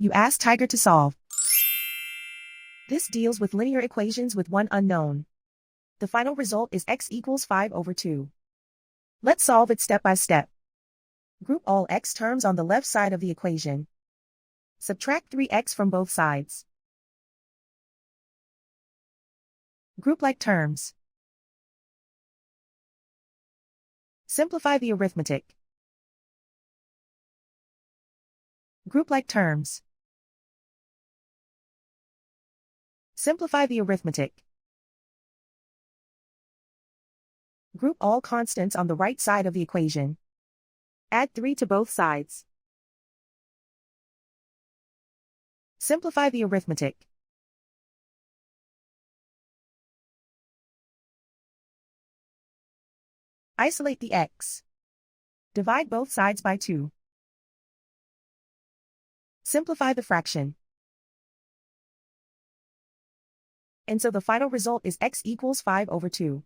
You ask Tiger to solve. This deals with linear equations with one unknown. The final result is x equals 5/2. Let's solve it step by step. Group all x terms on the left side of the equation. Subtract 3x from both sides. Group like terms. Simplify the arithmetic. Group like terms. Simplify the arithmetic. Group all constants on the right side of the equation. Add 3 to both sides. Simplify the arithmetic. Isolate the x. Divide both sides by 2. Simplify the fraction. And so the final result is x equals 5/2.